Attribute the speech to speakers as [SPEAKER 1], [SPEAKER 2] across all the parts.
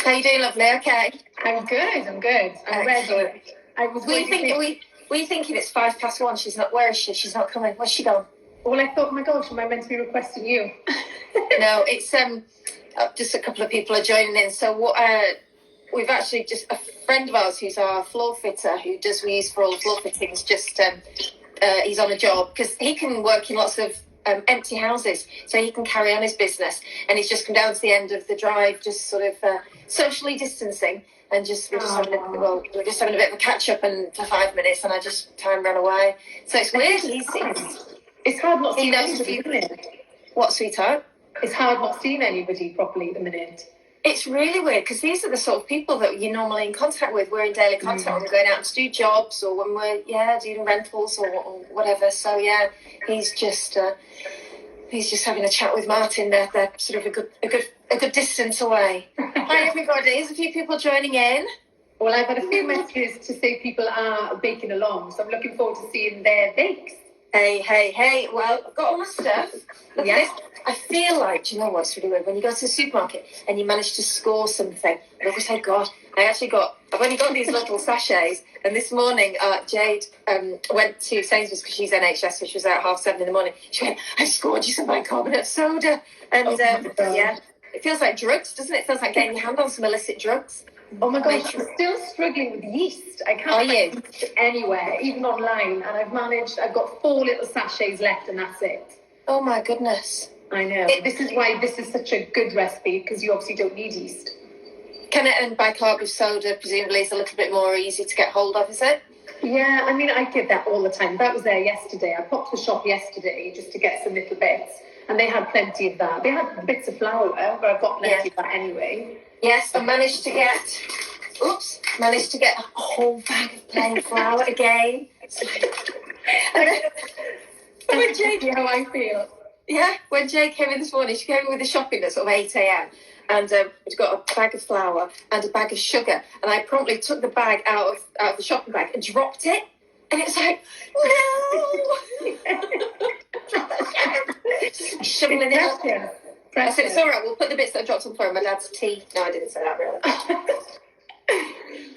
[SPEAKER 1] How you doing, lovely? Okay.
[SPEAKER 2] I'm good. I'm ready.
[SPEAKER 1] We thinking it's 1:05. She's not. Where is she? She's not coming. Where's she gone?
[SPEAKER 2] Well, I thought, my gosh, am I meant to be requesting you?
[SPEAKER 1] No, it's just a couple of people are joining in. So what? We've actually just a friend of ours who's our floor fitter who we use for all the floor fittings. Just he's on a job because he can work in lots of empty houses, so he can carry on his business. And he's just come down to the end of the drive, just sort of socially distancing, and we're just having a bit of a catch up and for 5 minutes, and time ran away. So it's weird.
[SPEAKER 2] It's hard not seeing anybody at the minute.
[SPEAKER 1] What, sweetheart?
[SPEAKER 2] It's hard not seeing anybody properly at the minute.
[SPEAKER 1] It's really weird because these are the sort of people that you're normally in contact with. We're in daily contact when we're going out to do jobs or when we're doing rentals or whatever. So he's just having a chat with Martin. They're sort of a good distance away. Hi everybody, there's a few people joining in.
[SPEAKER 2] Well, I've had a few messages to say people are baking along, so I'm looking forward to seeing their bakes.
[SPEAKER 1] Hey. Well, I've got all my stuff. Look at this. I feel like, do you know what's really weird? When you go to the supermarket and you manage to score something, and always say, God, I've only got these little sachets. And this morning, Jade went to Sainsbury's because she's NHS, so she was out at 7:30 in the morning. She went, I scored you some bicarbonate soda. And it feels like drugs, doesn't it? It feels like getting your hand on some illicit drugs.
[SPEAKER 2] Oh my gosh, I'm still struggling with yeast. I can't find yeast anywhere, even online. And I've got 4 little sachets left and that's it.
[SPEAKER 1] Oh my goodness.
[SPEAKER 2] I know. This is why this is such a good recipe, because you obviously don't need yeast.
[SPEAKER 1] And bicarb soda presumably is a little bit more easy to get hold of, is it?
[SPEAKER 2] Yeah, I mean, I get that all the time. That was there yesterday. I popped to the shop yesterday just to get some little bits, and they had plenty of that. They had bits of flour, but I've got plenty of that anyway.
[SPEAKER 1] Yes, I managed to get a whole bag of plain flour again.
[SPEAKER 2] When Jade, how I feel.
[SPEAKER 1] Yeah, when Jade came in this morning, she came in with the shopping at sort of 8 a.m. and we'd got a bag of flour and a bag of sugar, and I promptly took the bag out of the shopping bag and dropped it, and it was like, no! Shoveling it up. I said, it's all right, we'll put the bits that I dropped on the floor in my dad's tea. No, I didn't say that, really.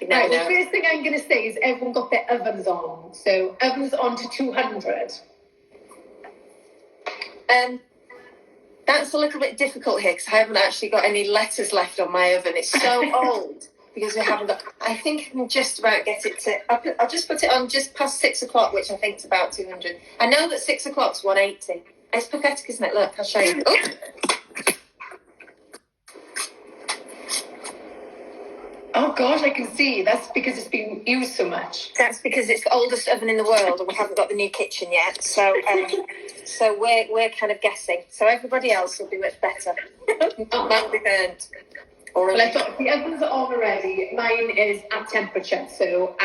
[SPEAKER 2] Right, the first thing I'm going to say is everyone got their ovens on. So ovens on to 200.
[SPEAKER 1] That's a little bit difficult here because I haven't actually got any letters left on my oven. It's so old because we haven't got... I think I can just about get it to... I'll just put it on just past 6 o'clock, which I think is about 200. I know that 6 o'clock's 180. It's pathetic, isn't it? Look, I'll show you. Oh.
[SPEAKER 2] Oh gosh, I can see. That's because it's been used so much.
[SPEAKER 1] That's because it's the oldest oven in the world and we haven't got the new kitchen yet. So we're kind of guessing. So everybody else will be much better. Might be burnt.
[SPEAKER 2] Well, I thought the ovens are on already. Mine is at temperature. So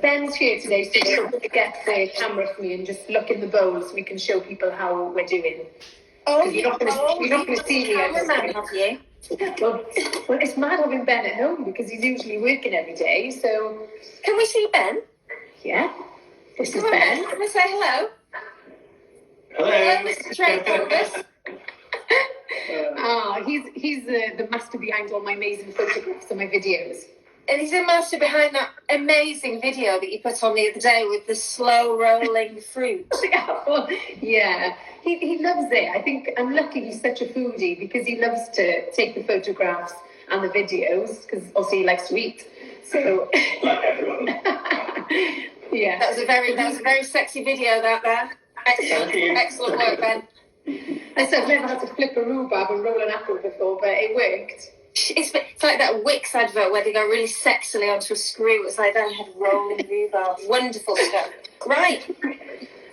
[SPEAKER 2] Ben's here today, so he'll get the camera for me and just look in the bowl so we can show people how we're doing.
[SPEAKER 1] Oh,
[SPEAKER 2] you're not going to see me.
[SPEAKER 1] Cameraman, have you?
[SPEAKER 2] Well, it's mad having Ben at home because he's usually working every day, so...
[SPEAKER 1] Can we see Ben?
[SPEAKER 2] Yeah. This is Ben.
[SPEAKER 1] Can we say hello?
[SPEAKER 3] Hello.
[SPEAKER 1] Mr. Trey Canvas.
[SPEAKER 2] He's the master behind all my amazing photographs and my videos.
[SPEAKER 1] And he's the master behind that amazing video that you put on the other day with the slow rolling fruit.
[SPEAKER 2] Yeah, he loves it. I think I'm lucky he's such a foodie because he loves to take the photographs and the videos because also he likes to eat. So
[SPEAKER 3] like everyone.
[SPEAKER 2] Yeah.
[SPEAKER 1] That was a very sexy video there. Excellent work, Ben.
[SPEAKER 2] I said I've never had to flip a rhubarb and roll an apple before, but it worked.
[SPEAKER 1] It's like that Wix advert where they go really sexily onto a screw. It's like that had rolling rhubarb. Wonderful stuff. Right.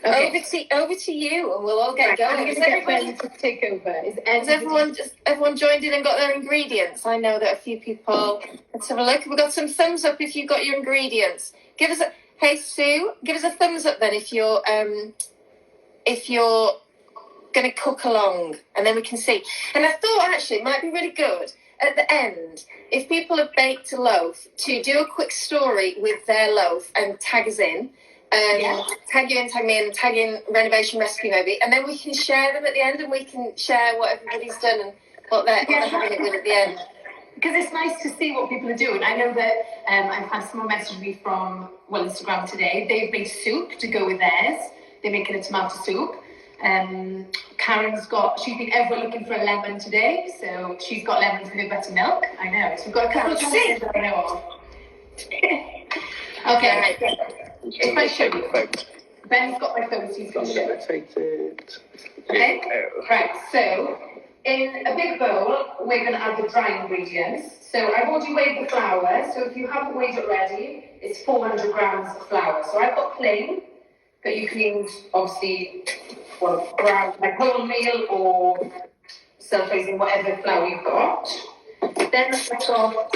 [SPEAKER 1] Okay. Over to you, and we'll all get going.
[SPEAKER 2] Is everybody to take over?
[SPEAKER 1] Has everyone joined in and got their ingredients? I know that a few people. Let's have a look. We've got some thumbs up if you've got your ingredients. Hey Sue, give us a thumbs up then if you're going to cook along, and then we can see. And I thought actually it might be really good at the end, if people have baked a loaf, to do a quick story with their loaf and tag us in. Tag you in, tag me in, tag in renovation recipe maybe, and then we can share them at the end, and we can share what everybody's done and what they're having it with at the end.
[SPEAKER 2] because it's nice to see what people are doing. I know that I've had someone message me from Instagram today. They've made soup to go with theirs. They're making a tomato soup. She's been everywhere looking for a lemon today, so she's got lemons with her buttermilk. I know. So we've got a couple of things that I know of. Okay, right. If I show you. Ben's got my phone, so he's got to show it. Okay, right, so in a big bowl, we're going to add the dry ingredients. So I've already weighed the flour, so if you haven't weighed it already, it's 400 grams of flour. So I've got plain, but you can use, obviously, brown, like wholemeal or self-raising, whatever flour you've got. Then I've got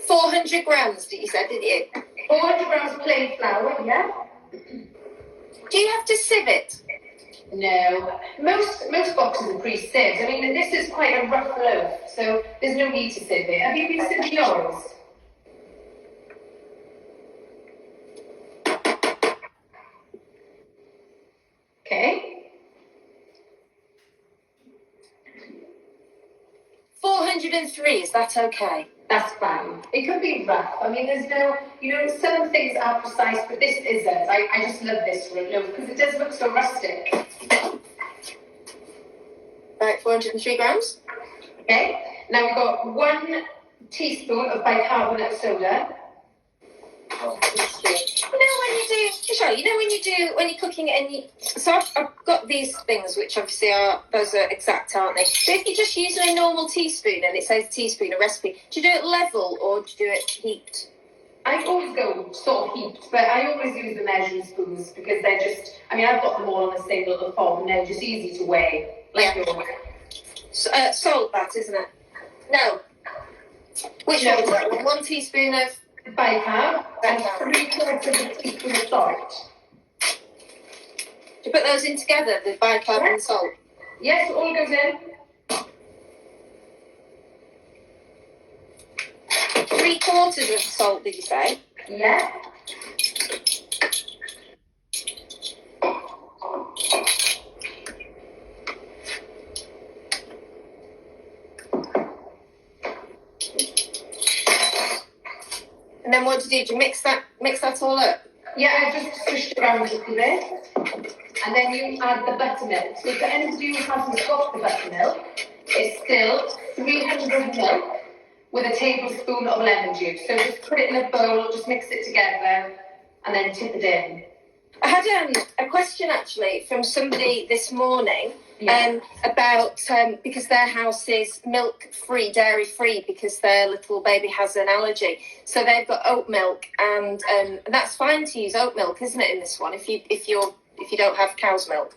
[SPEAKER 1] 400 grams, did you say, didn't you?
[SPEAKER 2] 400 grams plain flour, yeah?
[SPEAKER 1] Do you have to sieve it?
[SPEAKER 2] No. Most boxes are pre-sieved. I mean, this is quite a rough loaf, so there's no need to sieve it. Have you been sieving yours? Okay.
[SPEAKER 1] 403, is that okay?
[SPEAKER 2] That's fine. It could be rough. I mean, there's no, some things are precise, but this isn't. I just love this for a loaf because it does look so rustic.
[SPEAKER 1] Right, 403 grams.
[SPEAKER 2] Okay. Now we've got 1 teaspoon of bicarbonate soda.
[SPEAKER 1] Michelle, when you're cooking any, so I've got these things which obviously those are exact, aren't they? So if you're just using a normal teaspoon and it says teaspoon, a recipe, do you do it level or do you do it heaped?
[SPEAKER 2] I always go sort of heaped, but I always use the measuring spoons because they're just, I've got them all on the same little fob and they're just easy to weigh.
[SPEAKER 1] Salt, that, isn't it? No. Which one is that? 1 teaspoon of
[SPEAKER 2] bicarb and 3/4 of a teaspoon of salt.
[SPEAKER 1] Do you put those in together, the bicarb and the salt?
[SPEAKER 2] Yes, it all goes in.
[SPEAKER 1] 3/4 of salt, did you say?
[SPEAKER 2] Yeah.
[SPEAKER 1] And then what do you do? Do you mix that all up?
[SPEAKER 2] Yeah, I just swished it around a little bit. And then you add the buttermilk. So for anybody who hasn't got the buttermilk, it's still 300 of milk with a tablespoon of lemon juice. So just put it in a bowl, just mix it together, and then tip it in.
[SPEAKER 1] I had a question actually from somebody this morning about because their house is milk-free, dairy-free, because their little baby has an allergy. So they've got oat milk, and that's fine to use oat milk, isn't it? In this one, if you don't have cow's milk.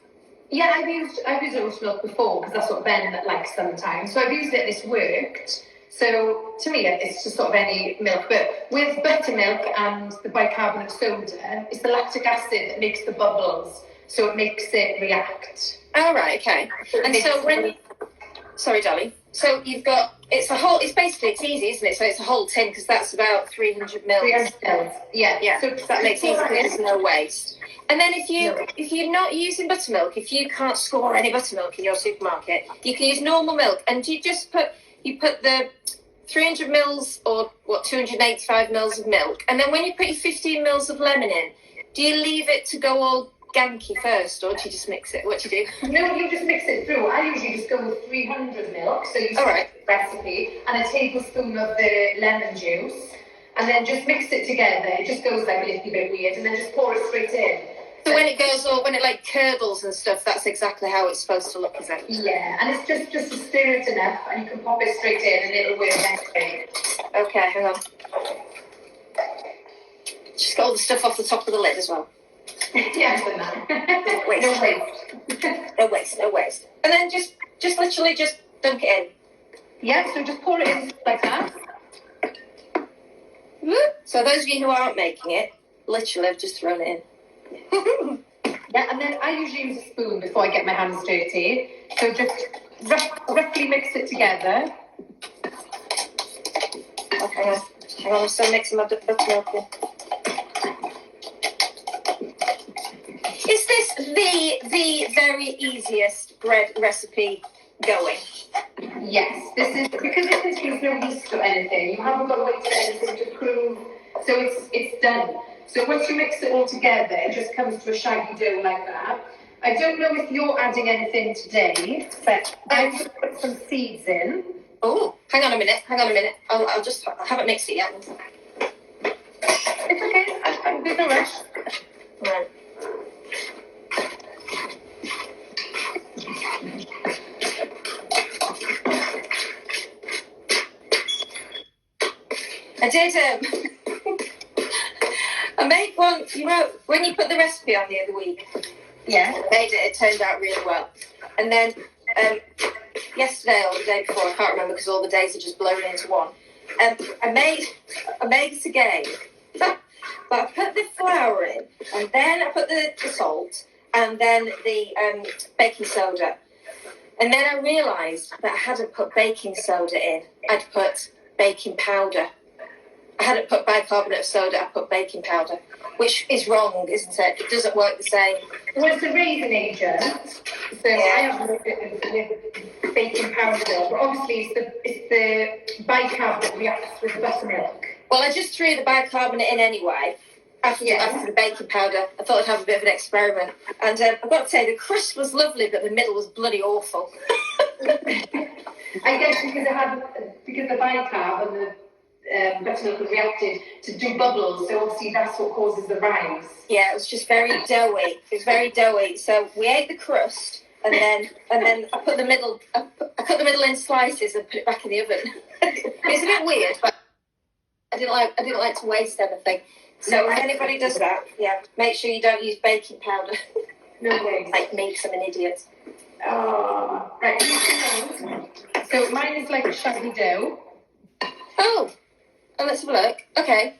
[SPEAKER 2] Yeah, I've used oat milk before because that's what Ben likes sometimes. So I've used it. It's worked. So to me, it's just sort of any milk. But with buttermilk and the bicarbonate soda, it's the lactic acid that makes the bubbles. So it makes it react.
[SPEAKER 1] Oh, right, okay. And so sorry, darling. So you've got, it's easy, isn't it? So it's a whole tin because that's about 300 mils.
[SPEAKER 2] 300 mils, yeah.
[SPEAKER 1] Yeah,
[SPEAKER 2] So
[SPEAKER 1] that makes it easy because there's no waste. And then if you're not using buttermilk, if you can't score any buttermilk in your supermarket, you can use normal milk. And you put the 300 mils or 285 mils of milk. And then when you put your 15 mils of lemon in, do you leave it to go all ganky first, or do you just mix it? What do you do?
[SPEAKER 2] No, you just mix it through. I usually just go with 300 milk, so you start the recipe, and a tablespoon of the lemon juice, and then just mix it together. It just goes like a little bit weird, and then just pour it straight in.
[SPEAKER 1] So when it like curdles and stuff, that's exactly how it's supposed to look, is it?
[SPEAKER 2] Yeah, and it's just to stir it enough, and you can pop it straight in, and it'll work anyway.
[SPEAKER 1] Okay, hang on. Just got all the stuff off the top of the lid as well.
[SPEAKER 2] Yeah, I've done that.
[SPEAKER 1] No waste. No waste. And then just literally just dunk it in.
[SPEAKER 2] Yeah, so just pour it in like that.
[SPEAKER 1] So those of you who aren't making it, literally I've just thrown it in.
[SPEAKER 2] Yeah, and then I usually use a spoon before I get my hands dirty. So just roughly mix it together.
[SPEAKER 1] Okay, hang on, I'm still mixing my buttermilk in. Is this the very easiest bread recipe going.
[SPEAKER 2] Yes, this is because it contains no yeast or anything. You haven't got to wait for anything to prove. So it's done. So once you mix it all together, it just comes to a shaggy dough like that. I don't know if you're adding anything today, but I'm going to put some seeds in.
[SPEAKER 1] Oh, hang on a minute. I haven't mixed it yet.
[SPEAKER 2] It's okay. There's no rush.
[SPEAKER 1] Right. I did. I made one. You know, when you put the recipe on the other week,
[SPEAKER 2] Yeah.
[SPEAKER 1] I made it. It turned out really well. And then yesterday or the day before, I can't remember because all the days are just blown into one. I made it again, but I put the flour in, and then I put the salt, and then the baking soda, and then I realised that I hadn't put baking soda in. I'd put baking powder. I hadn't put bicarbonate of soda, I put baking powder, which is wrong, isn't it? It doesn't work the same.
[SPEAKER 2] Well, it's a raisin agent, so I have with baking powder, but obviously it's the bicarb that reacts with buttermilk.
[SPEAKER 1] Well, I just threw the bicarbonate in anyway, after the baking powder. I thought I'd have a bit of an experiment. And I've got to say, the crust was lovely, but the middle was bloody awful.
[SPEAKER 2] I guess because the bicarb and the buttermilk have reacted to do bubbles, so obviously that's what causes the rise.
[SPEAKER 1] Yeah, it was just very doughy. It was very doughy. So we ate the crust, and then I put the middle. I cut the middle in slices and put it back in the oven. It's a bit weird, but I didn't like to waste anything. So if anybody does that, make sure you don't use baking powder.
[SPEAKER 2] No way.
[SPEAKER 1] Like me, 'cause I'm an idiot.
[SPEAKER 2] Oh, right. So mine is like a shaggy dough.
[SPEAKER 1] Oh, let's have a look. Okay.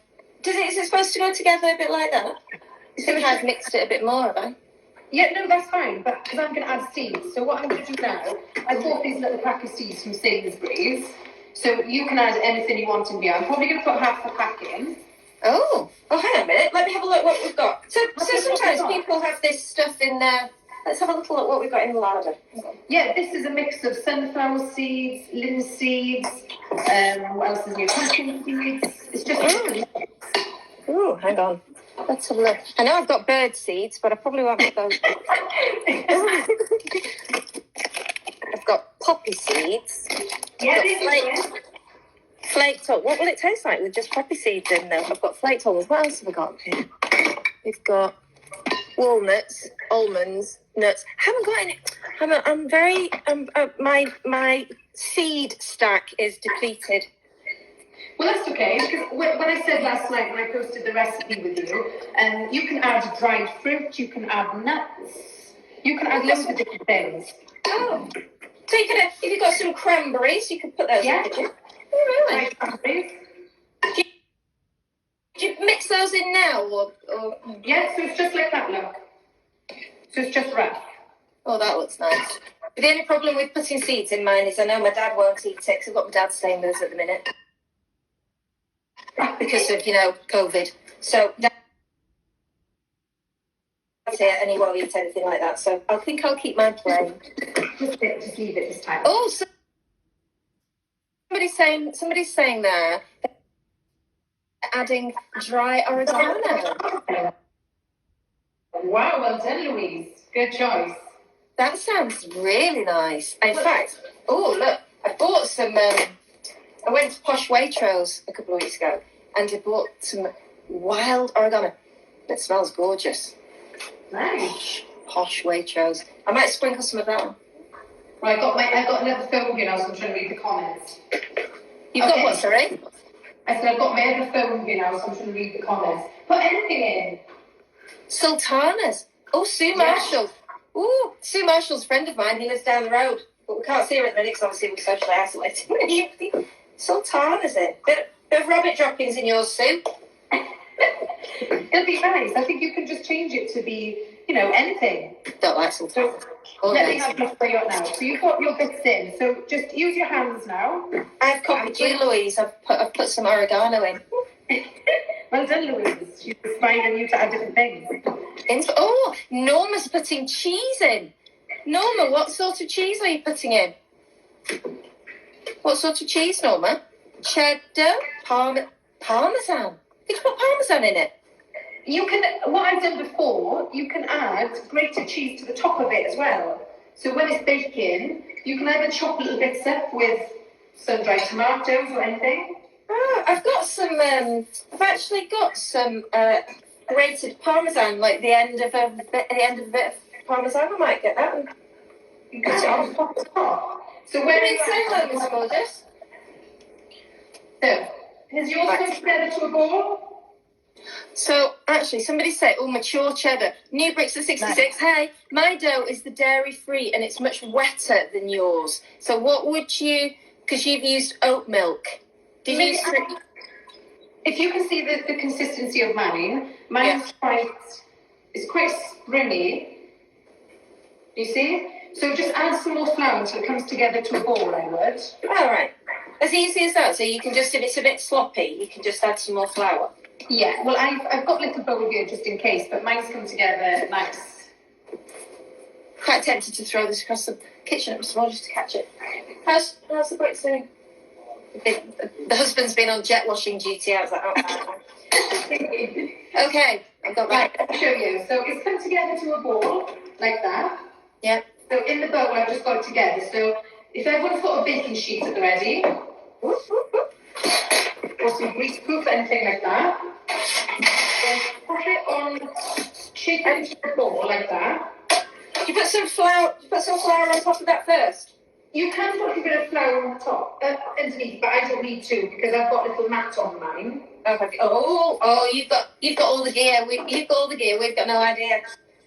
[SPEAKER 1] Is it supposed to go together a bit like that? I think I've mixed it a bit more, have I?
[SPEAKER 2] Yeah, no, that's fine, but because I'm going to add seeds. So what I'm going to do now, I bought these little pack of seeds from Sainsbury's. So you can add anything you want in here. I'm probably going to put half the pack in.
[SPEAKER 1] Oh, hang on a minute. Let me have a look what we've got. So sometimes people have this stuff in there. Let's have a little look what we've got in the larder.
[SPEAKER 2] Yeah, this is a mix of sunflower seeds, linseeds, what else is here? Pumpkin seeds. It's just
[SPEAKER 1] Ooh, hang on. Let's have a look. I know I've got bird seeds, but I probably won't get those. I've got poppy seeds.
[SPEAKER 2] Yeah, these are
[SPEAKER 1] flaked up. What will it taste like with just poppy seeds in there? I've got flaked almonds. What else have I got here? We've got walnuts, almonds, nuts. Haven't got any. I'm very. My seed stack is depleted.
[SPEAKER 2] Well, that's okay, because when I said last night when I posted the recipe with you, you can add dried fruit, you can add nuts, you can add loads of different things.
[SPEAKER 1] Oh, so you could, if you've got some cranberries, you could put those in, could you? Oh, really?
[SPEAKER 2] Cranberries.
[SPEAKER 1] Do you mix those in now, or?
[SPEAKER 2] Yeah, so it's just like that, look. So it's just rough.
[SPEAKER 1] Oh, that looks nice. But the only problem with putting seeds in mine is I know my dad won't eat it, because I've got my dad staying with us at the minute. Because of, COVID. So that's it, and he won't eat anything like that. So I think I'll keep mine plain.
[SPEAKER 2] Just leave it this time.
[SPEAKER 1] Oh, so somebody's saying there, adding dry oregano.
[SPEAKER 2] Wow, well done, Louise. Good choice.
[SPEAKER 1] That sounds really nice. In fact, look, I bought some. I went to Posh Waitrose a couple of weeks ago, and I bought some wild oregano. It smells gorgeous.
[SPEAKER 2] Nice.
[SPEAKER 1] Posh Waitrose. I might sprinkle some of that on.
[SPEAKER 2] Right, I got another phone here now, so I'm trying to read the comments.
[SPEAKER 1] You've got what, sorry?
[SPEAKER 2] I said I've got my other phone here now, so I'm trying to read the comments. Put anything in.
[SPEAKER 1] Sultanas. Oh, Sue Marshall. Ooh, Sue Marshall's a friend of mine. He lives down the road, but we can't see her at the minute because obviously we're socially isolated. Sultanas in. Bit of rabbit droppings in yours, Sue.
[SPEAKER 2] It'll be nice. I think you can just change it to be, anything.
[SPEAKER 1] Don't like sultanas.
[SPEAKER 2] Let me have a look for you now. So you've got your bits in. So just use your hands now.
[SPEAKER 1] I've copied you, Louise. I've put some oregano in.
[SPEAKER 2] Well done, Louise. She's inspiring you to add different things.
[SPEAKER 1] Oh, Norma's putting cheese in. Norma, what sort of cheese are you putting in? What sort of cheese, Norma? Cheddar, parmesan. Did you put parmesan in it?
[SPEAKER 2] You can, what I've done before, you can add grated cheese to the top of it as well. So when it's baking, you can either chop little bits up with sun-dried tomatoes or anything.
[SPEAKER 1] Oh, I've actually got some grated parmesan, like the end of a bit of parmesan. I might get that one.
[SPEAKER 2] You can put it on top. So
[SPEAKER 1] Where is it, Miss Gorgeous?
[SPEAKER 2] So, has yours come together to a ball?
[SPEAKER 1] So, actually, somebody said, mature cheddar. New Bricks at 66. Nice. Hey, my dough is the dairy-free, and it's much wetter than yours. So what would you, because you've used oat milk. Did you use...
[SPEAKER 2] If you can see the consistency of mine's it's quite springy. You see? So just add some more flour until it comes together to a ball, I would.
[SPEAKER 1] All right. As easy as that. So you can just, if it's a bit sloppy, you can just add some more flour.
[SPEAKER 2] Yeah, well, I've got a little bowl here just in case, but mine's come together nice.
[SPEAKER 1] Quite tempted to throw this across the kitchen at Mr. Rogers to catch it. How's the bricks doing? The husband's been on jet washing duty. I was like, oh. Okay, I've got that.
[SPEAKER 2] Right, I'll show you. So it's come together to a ball, like that.
[SPEAKER 1] Yeah.
[SPEAKER 2] So in the bowl, I've just got it together. So if everyone's got a baking sheet at the ready, or some greaseproof, anything like that, then put it on, shake it into a ball like that.
[SPEAKER 1] You put some flour on top of that first.
[SPEAKER 2] You can put a bit of flour on top, underneath, but I don't need to because I've got a little mat on mine.
[SPEAKER 1] Okay. Oh, you've got all the gear. You've got all the gear. We've got no idea.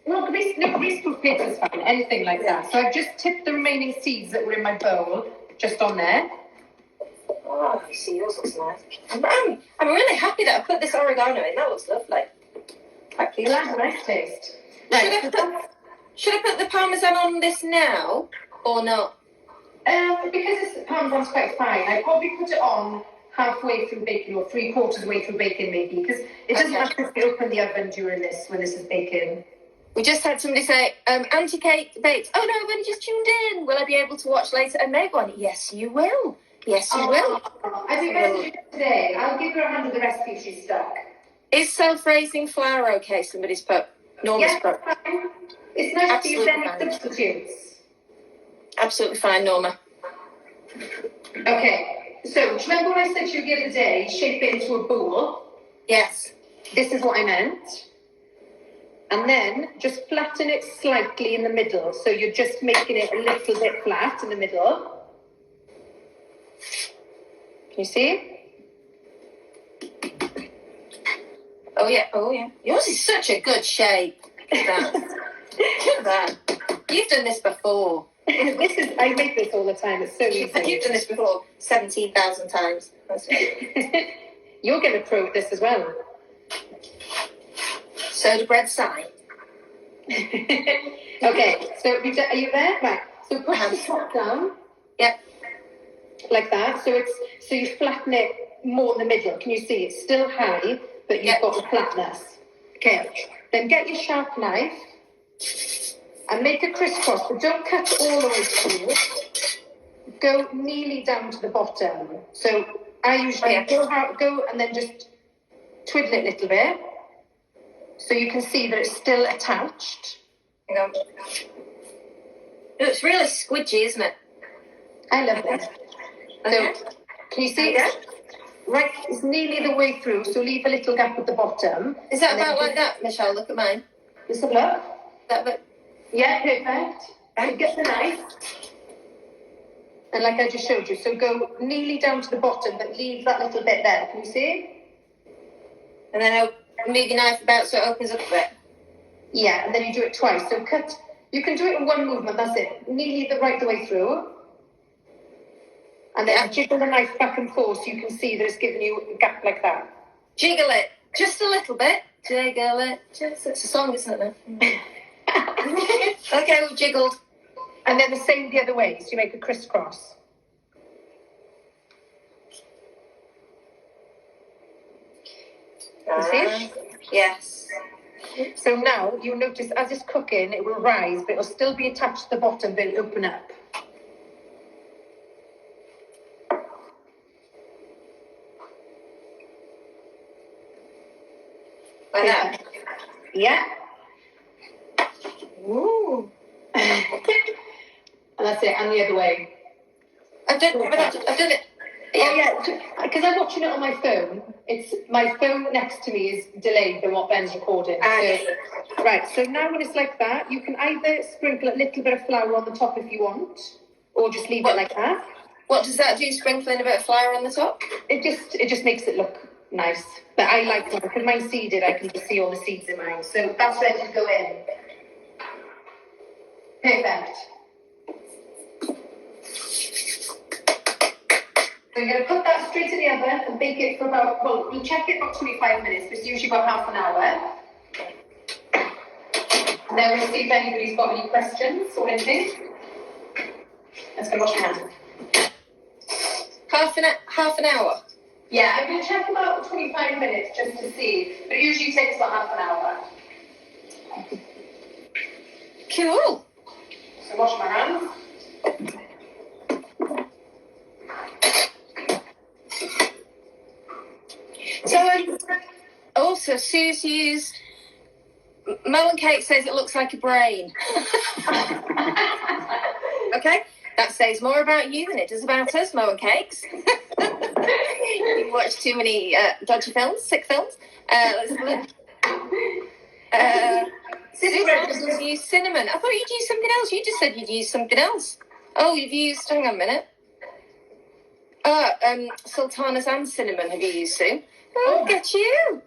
[SPEAKER 2] No, greaseproof paper is fine. Anything like that. So I've just tipped the remaining seeds that were in my bowl just on there.
[SPEAKER 1] Oh, I see. Yours looks nice. I'm really happy that I put this oregano in. That looks lovely. Quite pleased.
[SPEAKER 2] Well, that's a nice taste.
[SPEAKER 1] Right. Should I put the parmesan on this now or not?
[SPEAKER 2] Because this parmesan's quite fine, I probably put it on halfway through baking or 3/4 way through baking maybe, because it doesn't actually open the oven during this when this is baking.
[SPEAKER 1] We just had somebody say, Auntie Kate baked. Oh no, I've only just tuned in. Will I be able to watch later and make one? Yes, you will. Yes, you will.
[SPEAKER 2] I think better to do it today. I'll give her a hand with the recipe if she's stuck.
[SPEAKER 1] Is self-raising flour okay? Somebody's put. Norma's put.
[SPEAKER 2] Fine. It's nice to use any substitutes.
[SPEAKER 1] Absolutely fine, Norma.
[SPEAKER 2] Okay, so do you remember what I said to you the other day? Shape it into a bowl.
[SPEAKER 1] Yes.
[SPEAKER 2] This is what I meant. And then just flatten it slightly in the middle. So you're just making it a little bit flat in the middle. Can you see?
[SPEAKER 1] Oh yeah. Yours is such a good shape. Look at that. Look at that. You've done this before.
[SPEAKER 2] I make this all the time. It's so easy.
[SPEAKER 1] You've done this before 17,000 times.
[SPEAKER 2] You're going to pro at this as well.
[SPEAKER 1] Soda bread sign.
[SPEAKER 2] Okay, so are you there? Right. So push the top down.
[SPEAKER 1] Yep.
[SPEAKER 2] Like that. So you flatten it more in the middle. Can you see? It's still high, but you've got the flatness. Okay. Then get your sharp knife and make a crisscross, but don't cut all the way through. Go nearly down to the bottom. So I usually go and then just twiddle it a little bit. So you can see that it's still attached.
[SPEAKER 1] Hang on. It's really squidgy, isn't it?
[SPEAKER 2] I love it.
[SPEAKER 1] Okay.
[SPEAKER 2] So can you see it? Right, it's nearly the way through, so leave a little gap at the bottom.
[SPEAKER 1] Is that about like that, Michelle? Look at mine.
[SPEAKER 2] Just have a look.
[SPEAKER 1] That bit.
[SPEAKER 2] Yeah, perfect. So get the knife. And like I just showed you, so go nearly down to the bottom, but leave that little bit there. Can you see?
[SPEAKER 1] And then I'll move your knife about so it opens up a bit.
[SPEAKER 2] Yeah, and then you do it twice. So cut. You can do it in one movement, that's it. Nearly the way through. And then jiggle the knife back and forth so you can see that it's giving you a gap like that.
[SPEAKER 1] Jiggle it. Just a little bit. Jiggle it. It's a song, isn't it? Okay, we've jiggled.
[SPEAKER 2] And then the same the other way. So you make a crisscross. You see?
[SPEAKER 1] Yes.
[SPEAKER 2] So now you'll notice as it's cooking, it will rise, but it'll still be attached to the bottom, but it'll open up.
[SPEAKER 1] Like that.
[SPEAKER 2] Yeah. Ooh. And that's it, and the other way.
[SPEAKER 1] I've done it.
[SPEAKER 2] Oh yeah, because I'm watching it on my phone. It's my phone next to me is delayed than what Ben's recording. Right, so now when it's like that, you can either sprinkle a little bit of flour on the top if you want, or just leave it like that.
[SPEAKER 1] What does that do? Sprinkling a bit of flour on the top?
[SPEAKER 2] It just makes it look nice. But I like that because mine's seeded. I can just see all the seeds in mine. So that's ready to go in. Perfect. So you're going to put that straight in the oven and bake it for about, well, we'll check it about 25 minutes, but it's usually about half an hour. And then we'll see if anybody's got any questions or anything. Let's go wash my hands.
[SPEAKER 1] Half an hour?
[SPEAKER 2] Yeah, I'm going to check about 25 minutes just to see, but it usually takes about half an hour.
[SPEAKER 1] Cool.
[SPEAKER 2] So wash my hands.
[SPEAKER 1] So also Sue's used Melon Cake says it looks like a brain. Okay, that says more about you than it does about us, Melon Cakes. You watch too many dodgy films, sick films. Let's have a look. Sue used cinnamon. I thought you'd use something else. You just said you'd use something else. Oh, you've used, hang on a minute. Sultanas and cinnamon have you used, Sue? Oh, look at you.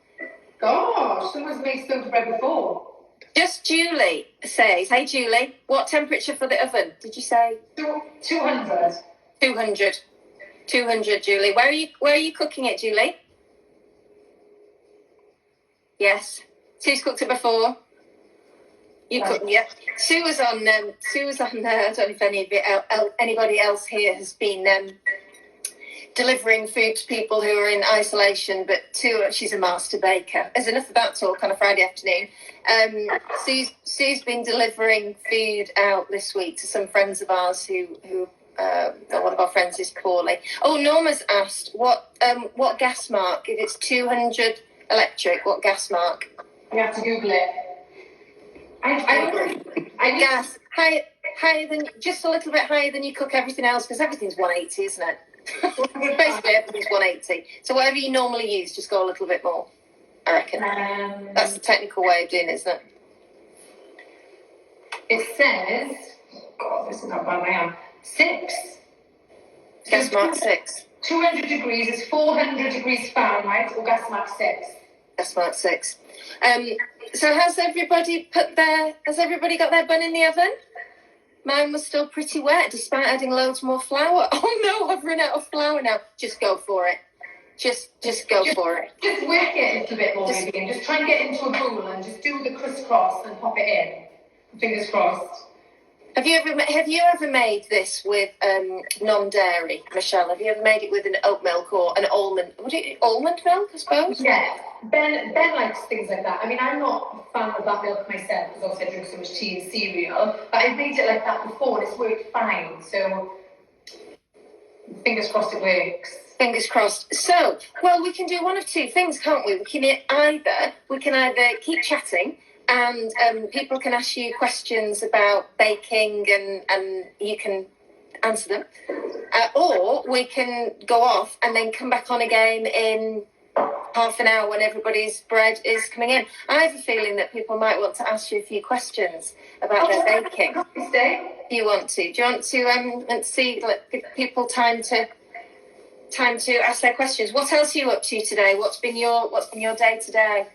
[SPEAKER 2] Gosh, someone's made soda bread before.
[SPEAKER 1] Just Julie says, hey Julie, what temperature for the oven? Did you say?
[SPEAKER 2] 200.
[SPEAKER 1] 200. 200, Julie. Where are you cooking it, Julie? Yes. Sue's cooked it before. You cooked, yeah. Sue was on. I don't know if anybody else here has been delivering food to people who are in isolation, but she's a master baker. There's enough of that talk on a Friday afternoon. Sue's been delivering food out this week to some friends of ours who one of our friends is poorly. Oh, Norma's asked what gas mark, if it's 200 electric, what gas mark?
[SPEAKER 2] You have to Google it. I
[SPEAKER 1] gas higher than, just a little bit higher than you cook everything else, because everything's 180, isn't it? Basically everything's 180. So whatever you normally use, just go a little bit more, I reckon. That's the technical way of doing it, isn't it?
[SPEAKER 2] It says, God, this is not bad, I am. 6.
[SPEAKER 1] Gas mark 6.
[SPEAKER 2] 200 degrees is 400 degrees Fahrenheit, or gas mark 6.
[SPEAKER 1] Gas mark 6. So has everybody got their bun in the oven? Mine was still pretty wet, despite adding loads more flour. Oh no, I've run out of flour now. Just go for it. Just go for it.
[SPEAKER 2] Just work it a little bit more, maybe, and just try and get into a bowl and just do the crisscross and pop it in. Fingers crossed.
[SPEAKER 1] Have you ever made this with non-dairy, Michelle? Have you ever made it with an oat milk or an almond? Almond milk, I suppose?
[SPEAKER 2] Yeah. Ben likes things like that. I mean, I'm not a fan of that milk myself because obviously I drink so much tea and cereal. But I've made it like that before and it's worked fine. So fingers crossed it works.
[SPEAKER 1] Fingers crossed. So, well, we can do one of two things, can't we? We can either keep chatting, and people can ask you questions about baking and you can answer them. Or we can go off and then come back on again in half an hour when everybody's bread is coming in. I have a feeling that people might want to ask you a few questions about their baking. Do you want to? Do you want to and see, give people time to ask their questions? What else are you up to today? What's been your day today?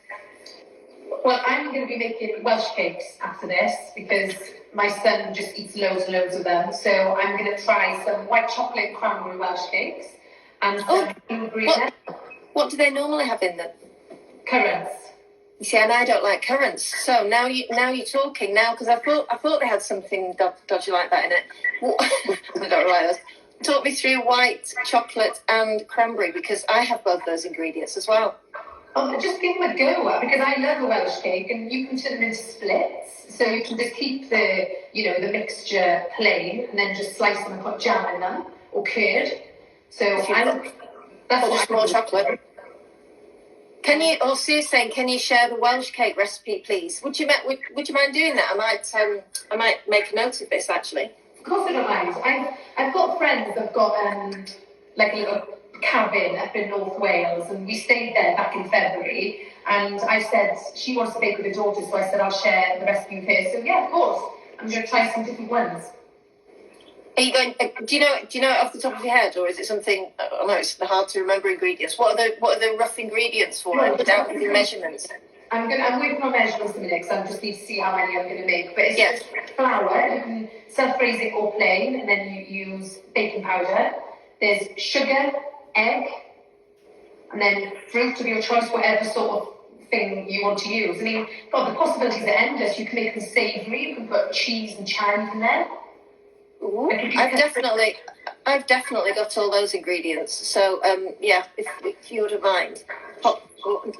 [SPEAKER 2] Well, I'm going to be making Welsh cakes after this because my son just eats loads and loads of them. So I'm going to try some white chocolate cranberry Welsh cakes and some ingredients.
[SPEAKER 1] What do they normally have in them?
[SPEAKER 2] Currants.
[SPEAKER 1] You see, and I don't like currants. So now you're talking now, because I thought they had something dodgy like that in it. I don't like those. Talk me through white chocolate and cranberry, because I have both those ingredients as well.
[SPEAKER 2] Just give them a go, because I love a Welsh cake, and you can turn them into splits. So you can just keep the mixture plain, and then just slice them and put jam in them, or curd. So that's
[SPEAKER 1] just more chocolate. Can you, or Sue's saying, can you share the Welsh cake recipe, please? Would you mind doing that? I might make a note of this, actually.
[SPEAKER 2] Of course I don't mind. I've got friends that've got like a little cabin up in North Wales, and we stayed there back in February, and I said she wants to bake with her daughter, so I said I'll share the recipe with her. So yeah, of course, I'm going to try some different ones.
[SPEAKER 1] Are you going? Do you know it off the top of your head, or is it something? I know it's hard to remember ingredients. What are the rough ingredients for it without the measurements?
[SPEAKER 2] I'm working on measurements in a minute, because I just need to see how many I'm going to make. But it's just flour. You can self-raise it or plain, and then you use baking powder. There's sugar, egg, and then fruit of your choice, whatever sort of thing you want to use. I mean, God, the possibilities are endless. You can make them savoury. You can put cheese and chives in there.
[SPEAKER 1] Ooh, I've definitely got all those ingredients. So if you wouldn't mind,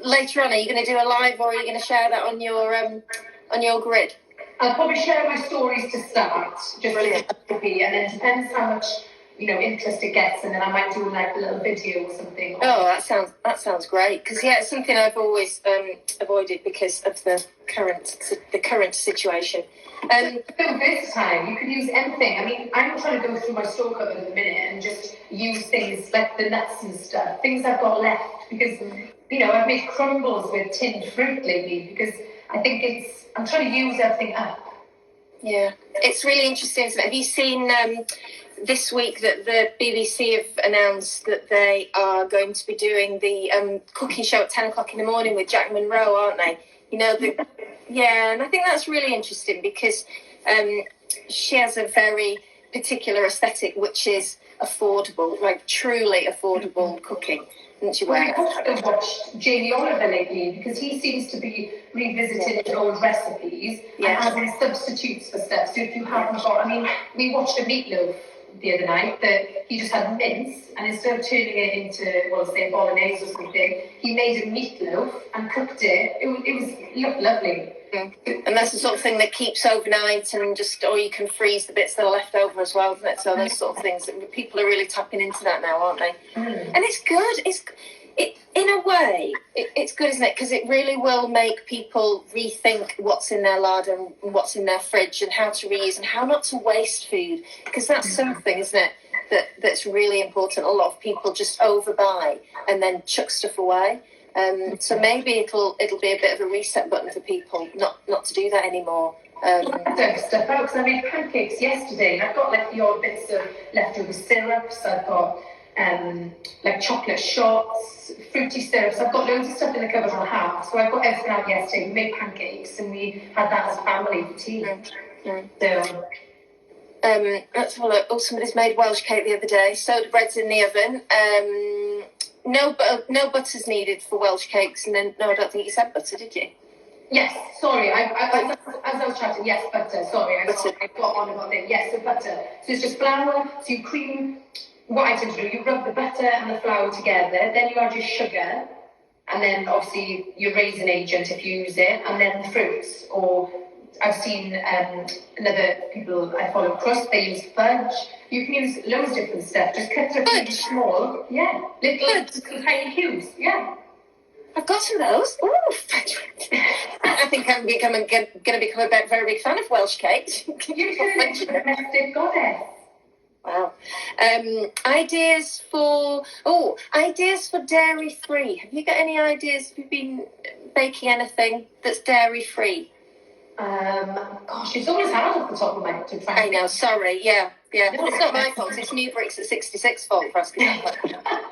[SPEAKER 1] later on, are you going to do a live, or are you going to share that on your grid?
[SPEAKER 2] I'll probably share my stories to start, just
[SPEAKER 1] Brilliant.
[SPEAKER 2] and then depends how much interest it gets, and then I might do like a little video or something.
[SPEAKER 1] Oh, that sounds great, because it's something I've always avoided because of the current situation.
[SPEAKER 2] So versatile. You can use anything. I mean, I'm trying to go through my store cupboard at the minute and just use things like the nuts and stuff, things I've got left, because I've made crumbles with tinned fruit lately, because I think I'm trying to use everything up.
[SPEAKER 1] Yeah, it's really interesting, isn't it? Have you seen this week that the BBC have announced that they are going to be doing the cooking show at 10 o'clock in the morning with Jack Monroe, aren't they? Yeah, and I think that's really interesting, because she has a very particular aesthetic, which is affordable, like truly affordable cooking.
[SPEAKER 2] Well, I also watched Jamie Oliver lately, because he seems to be revisiting his old recipes and adding substitutes for stuff. So if you haven't got, we watched a meatloaf the other night that he just had mince, and instead of turning it into, say, bolognese or something, he made a meatloaf and cooked it. It looked lovely.
[SPEAKER 1] And that's the sort of thing that keeps overnight, and or you can freeze the bits that are left over as well, isn't it? So those sort of things, that people are really tapping into that now, aren't they? And it's good. In a way, it's good, isn't it? Because it really will make people rethink what's in their larder and what's in their fridge, and how to reuse and how not to waste food. Because that's something, isn't it, that's really important. A lot of people just overbuy and then chuck stuff away. So maybe it'll be a bit of a reset button for people not to do that anymore.
[SPEAKER 2] I dug stuff out, because I made pancakes yesterday, and I've got like the odd bits of leftover syrups. I've got like chocolate shots, fruity syrups. I've got loads of stuff in the cupboard on half. So I got everything out yesterday. We made pancakes, and we had that as a family for tea. So.
[SPEAKER 1] Let's have a look. Oh, somebody's made Welsh cake the other day. Soda bread's in the oven. No butter's needed for Welsh cakes, and then I don't think you said butter, did you?
[SPEAKER 2] Yes, sorry. As I was chatting, yes, butter. Sorry, I got on about it. Yes, so butter. So it's just flour. So you cream. What I tend to do, you rub the butter and the flour together. Then you add your sugar, and then obviously your raisin agent if you use it, and then the fruits. Or I've seen another people I follow, crust, they use fudge. You can use loads of different stuff. Just cut it really small. Yeah. Little tiny cubes. Yeah.
[SPEAKER 1] I've got some of those. Ooh, fudge. I think I'm going to become a very big fan of Welsh cakes.
[SPEAKER 2] You should have domestic goddess.
[SPEAKER 1] Wow. Ideas for dairy free. Have you got any ideas? Have you been baking anything that's dairy free?
[SPEAKER 2] Gosh, it's always hard off the top of my head to try.
[SPEAKER 1] I know, sorry, yeah. It's not my fault, it's New Bricks at 66 fault for asking that.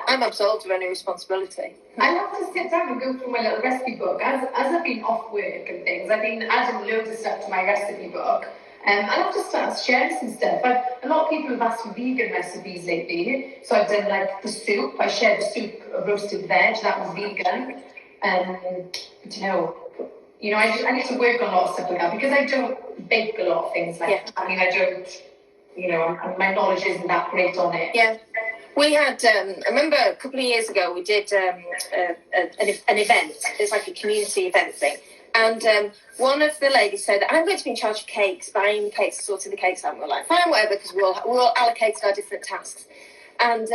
[SPEAKER 1] I'm absolved of any responsibility.
[SPEAKER 2] I love to sit down and go through my little recipe book. As I've been off work and things, I've been adding loads of stuff to my recipe book. I love to start sharing some stuff. A lot of people have asked for vegan recipes lately, so I've done like the soup. I shared the soup of roasted veg, that was vegan. I need to work on a lot of stuff like that, because I don't bake a lot of things like that. I don't, my knowledge isn't that great on it.
[SPEAKER 1] Yeah. We had, I remember a couple of years ago, we did an event. It's like a community event thing. And one of the ladies said, I'm going to be in charge of cakes, buying cakes, sorting the cakes out. And we're like, fine, whatever, because we're all allocated our different tasks. And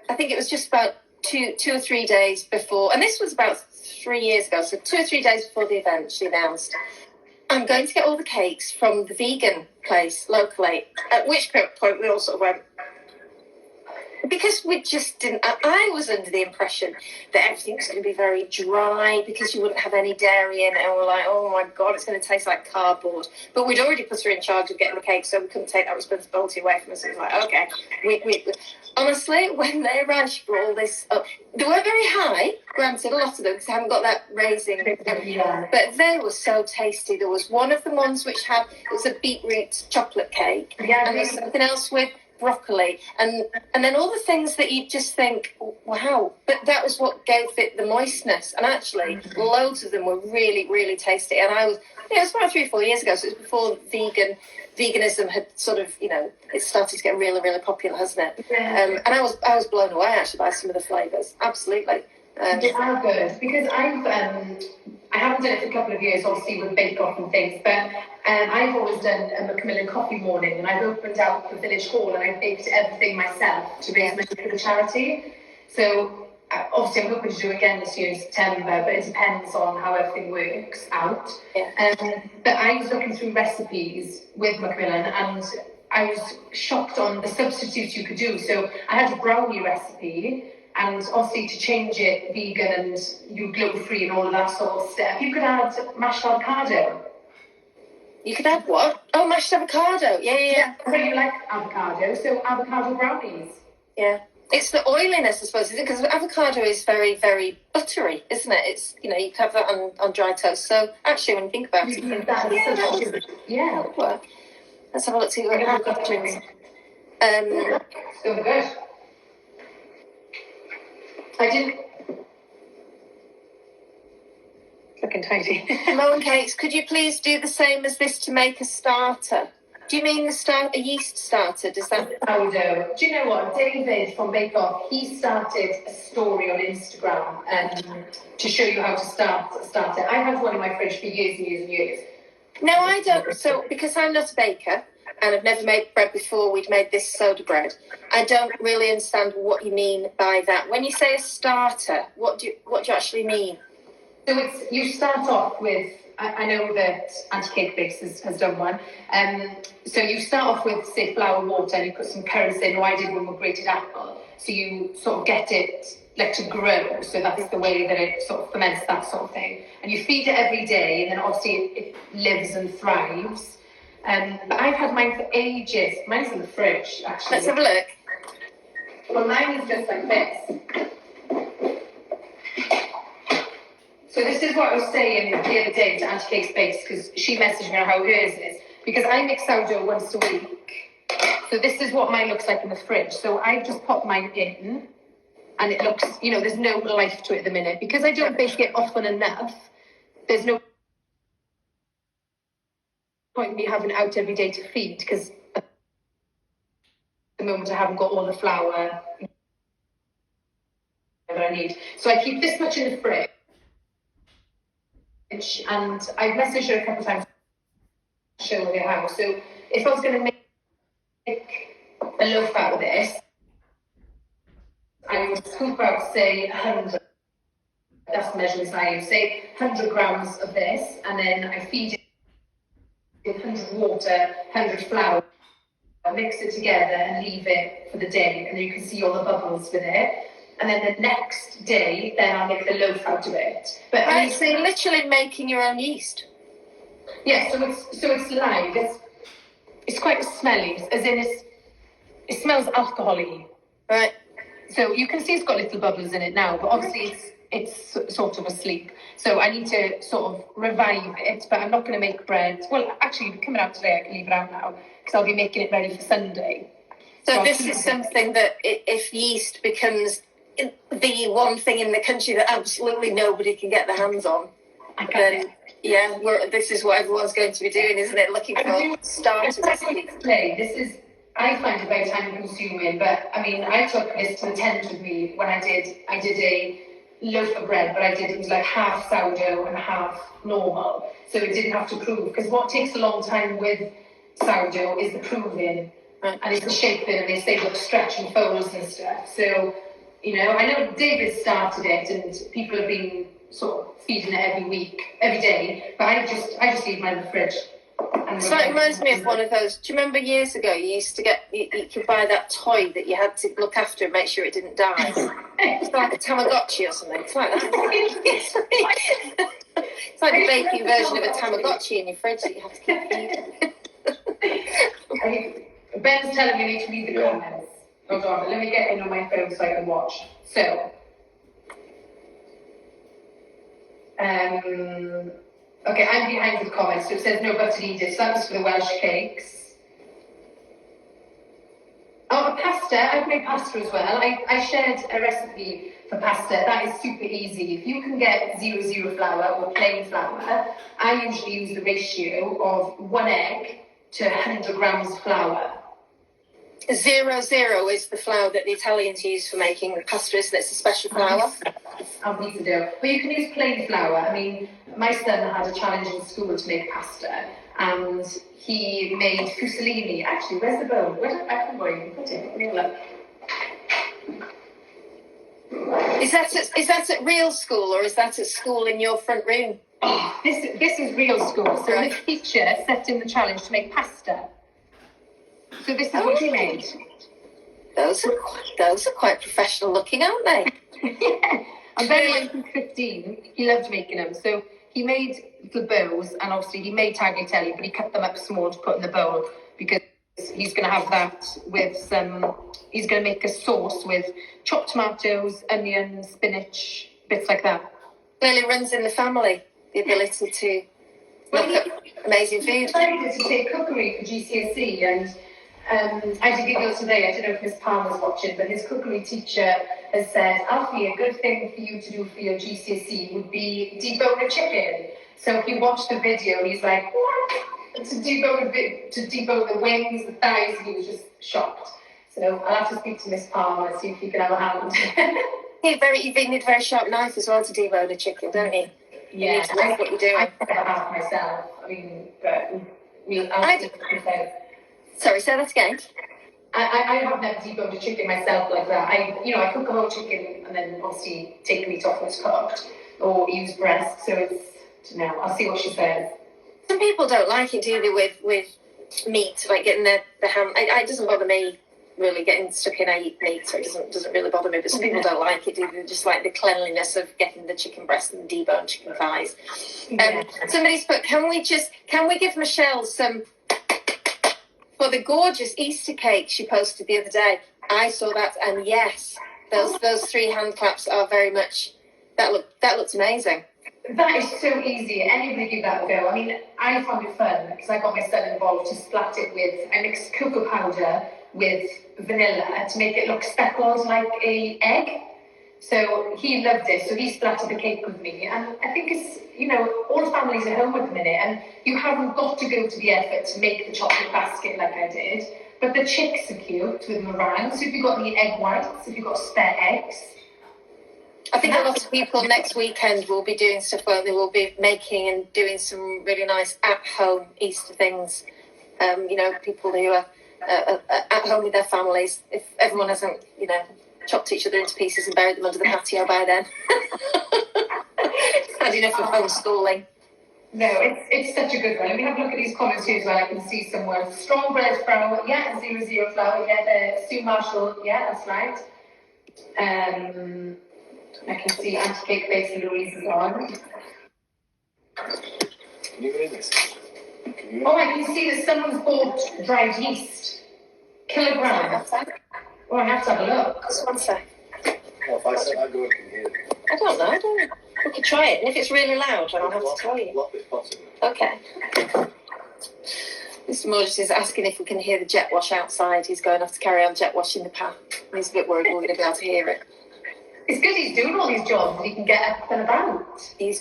[SPEAKER 1] I think it was just about two or 3 days before, and this was about 3 years ago, so 2 or 3 days before the event, she announced, I'm going to get all the cakes from the vegan place locally. At which point we all sort of went, because we just didn't, I was under the impression that everything was going to be very dry because you wouldn't have any dairy in it, and we're like, oh my God, it's going to taste like cardboard. But we'd already put her in charge of getting the cake, so we couldn't take that responsibility away from us. It was like, okay. We honestly, when they arrived, she brought all this up. They weren't very high, granted, a lot of them, because I haven't got that raising. But they were so tasty. There was one of the ones which had, it was a beetroot chocolate cake, and there's something else with broccoli, and then all the things that you just think, wow, but that was what gave it the moistness. And actually loads of them were really, really tasty. And I was, it was about 3 or 4 years ago, so it was before veganism had sort of, it started to get really, really popular, hasn't it? And I was blown away actually by some of the flavours. Absolutely.
[SPEAKER 2] They are good, because I haven't done it for a couple of years, obviously, with Bake Off and things, but I've always done a Macmillan coffee morning, and I've opened out the village hall, and I've baked everything myself to raise money for the charity. So obviously I'm hoping to do it again this year in September, but it depends on how everything works out. But I was looking through recipes with Macmillan, and I was shocked on the substitutes you could do. So I had a brownie recipe, and obviously to change it vegan and you gluten-free and all of that sort of stuff, you could add mashed avocado.
[SPEAKER 1] You could add what? Oh, mashed avocado. Yeah.
[SPEAKER 2] So you like avocado, so avocado brownies.
[SPEAKER 1] Yeah. It's the oiliness, I suppose, isn't it? Because avocado is very, very buttery, isn't it? It's, you can have that on dry toast. So actually, when you think about it,
[SPEAKER 2] Yeah.
[SPEAKER 1] Well, let's have a look, see what we've got drinks.
[SPEAKER 2] So good. I didn't. Looking tidy.
[SPEAKER 1] Moen cakes, could you please do the same as this to make a starter? Do you mean a yeast starter? Does that?
[SPEAKER 2] Sourdough. Do you know what? David from Bake Off, he started a story on Instagram to show you how to start it. I had one in my fridge for years and years and years.
[SPEAKER 1] No, I don't. So, because I'm not a baker and I've never made bread before, we'd made this soda bread. I don't really understand what you mean by that. When you say a starter, what do you actually mean?
[SPEAKER 2] So you start off with, I know that Anti-Cake Bakes has done one. So you start off with, say, flour, water, and you put some currants in, or I did one with grated apple. So you sort of get it like to grow. So that's the way that it sort of ferments, that sort of thing. And you feed it every day, and then obviously it lives and thrives. But I've had mine for ages. Mine's in the fridge, actually.
[SPEAKER 1] Let's have a look.
[SPEAKER 2] Well, mine is just like this. So this is what I was saying the other day to Anti-Cake Bakes, because she messaged me on how hers is. Because I make sourdough once a week. So this is what mine looks like in the fridge. So I've just popped mine in, and it looks, there's no life to it at the minute. Because I don't bake it often enough, there's no point in me having it out every day to feed, because at the moment I haven't got all the flour that I need. So I keep this much in the fridge. And I've messaged her a couple of times to show her how. So if I was going to make a loaf out of this, I would scoop out, say, 100. That's the measurements I use. Say 100 grams of this, and then I feed it with 100 water, 100 flour, mix it together and leave it for the day, and then you can see all the bubbles with it. And then the next day, then I'll make the loaf out of it. But
[SPEAKER 1] Right, so you're literally making your own yeast.
[SPEAKER 2] Yeah, so it's live. It's quite smelly, as in it smells alcohol-y.
[SPEAKER 1] Right.
[SPEAKER 2] So you can see it's got little bubbles in it now, but obviously it's sort of asleep. So I need to sort of revive it, but I'm not going to make bread. Well, actually, coming out today, I can leave it out now, because I'll be making it ready for Sunday.
[SPEAKER 1] So this is something that if yeast becomes the one thing in the country that absolutely nobody can get their hands on, then this is what everyone's going to be doing, isn't it? Looking for starters.
[SPEAKER 2] This is I find it very time consuming, but I mean, I took this to the tent with me when I did a loaf of bread, but it was like half sourdough and half normal. So it didn't have to prove, because what takes a long time with sourdough is the proving, and it's the shaping, and they say, look, stretching folds and stuff. So, you know, I know David started it, and people have been sort of feeding it every day, but I just leave mine in the fridge.
[SPEAKER 1] So it reminds me of one of those. Do you remember years ago you used to get, you could buy that toy that you had to look after and make sure it didn't die? It's like a Tamagotchi or something. It's like that. It's like the baking version of a Tamagotchi in your fridge that you have to keep feeding.
[SPEAKER 2] Ben's telling me I need to read the comments. Hold on, let me get in on my phone so I can watch. So, okay, I'm behind the comments, so it says no butter needed. So that was for the Welsh cakes. Oh, pasta. I've made pasta as well. I shared a recipe for pasta. That is super easy. If you can get 00 flour or plain flour, I usually use the ratio of 1 egg to 100 grams of flour.
[SPEAKER 1] 00 is the flour that the Italians use for making pasta, isn't it? It's a special flour.
[SPEAKER 2] I'll pizza dough. But you can use plain flour. I mean, my son had a challenge in school to make pasta, and he made fusilini. Actually, where's the bowl? I can go and put it. Let me look.
[SPEAKER 1] Is that at real school, or is that at school in your front room?
[SPEAKER 2] Oh, this is real school. So the teacher set in the challenge to make pasta. So this is what he made.
[SPEAKER 1] Those are quite professional looking, aren't they?
[SPEAKER 2] Yeah. And then when he was 15, he loved making them. So he made the bowls, and obviously he made tagliatelle, but he cut them up small to put in the bowl, because he's going to have that with he's going to make a sauce with chopped tomatoes, onions, spinach, bits like that.
[SPEAKER 1] Clearly runs in the family, the ability to look at amazing food.
[SPEAKER 2] I decided to take cookery for GCSE, and I did Google today. I don't know if Miss Palmer's watching, but his cookery teacher has said, Alfie, a good thing for you to do for your GCSE would be debone a chicken. So he watched the video and he's like, what? To debone the wings, the thighs, and he was just shocked. So I'll have to speak to Miss Palmer and see if he can have a hand.
[SPEAKER 1] You need a very sharp knife as well to debone a chicken, don't you?
[SPEAKER 2] Yeah,
[SPEAKER 1] you need to know what you're doing.
[SPEAKER 2] I have a half myself. I mean, but
[SPEAKER 1] Sorry, say that again.
[SPEAKER 2] I have never deboned a chicken myself like that. I cook a whole chicken and then obviously take the meat off when it's cooked, or use breast. So it's, I'll see what she says.
[SPEAKER 1] Some people don't like it, do they, with meat, like getting the ham. It doesn't bother me really getting stuck in meat, so it doesn't really bother me. But some people don't like it, do they? Just like the cleanliness of getting the chicken breast and deboned chicken thighs. Somebody's put, can we give Michelle some for the gorgeous Easter cake she posted the other day? I saw that, and yes, those 3 hand claps are very much that looks amazing.
[SPEAKER 2] That is so easy. Anybody give that a go. I mean, I found it fun because I got my son involved to splat it with. I mixed cocoa powder with vanilla to make it look speckled like a egg. So he loved it. So he splattered the cake with me, and I think it's all families are home at the minute, and you haven't got to go to the effort to make the chocolate basket like I did. But the chicks are cute with meringue. So if you've got any egg whites, if you've got spare eggs.
[SPEAKER 1] I think a lot of people next weekend will be doing stuff where they will be making and doing some really nice at-home Easter things. People who are at home with their families. If everyone hasn't, chopped each other into pieces and buried them under the patio by then. Had enough of homeschooling.
[SPEAKER 2] No, it's such a good one. Let me have a look at these comments here as well. I can see somewhere. Strong bread flour, 00 flour, Sue Marshall, that's right. I can see anti-cake base and Louise is on.
[SPEAKER 3] Can you read this?
[SPEAKER 2] Oh, I can see that someone's bought dried yeast. Kilograms. Oh, I have to have a look.
[SPEAKER 1] Just one sec.
[SPEAKER 3] Well, if I said I'd go and hear it.
[SPEAKER 1] I don't know. We could try it, and if it's really loud, then I'll have to tell you.
[SPEAKER 3] Lock this bottom.
[SPEAKER 1] Okay. Mr. Moregeous is asking if we can hear the jet wash outside. He's going off to carry on jet washing the pan. He's a bit worried we're going to be able to hear it.
[SPEAKER 2] It's good he's doing all these jobs and he can get up and about.
[SPEAKER 1] I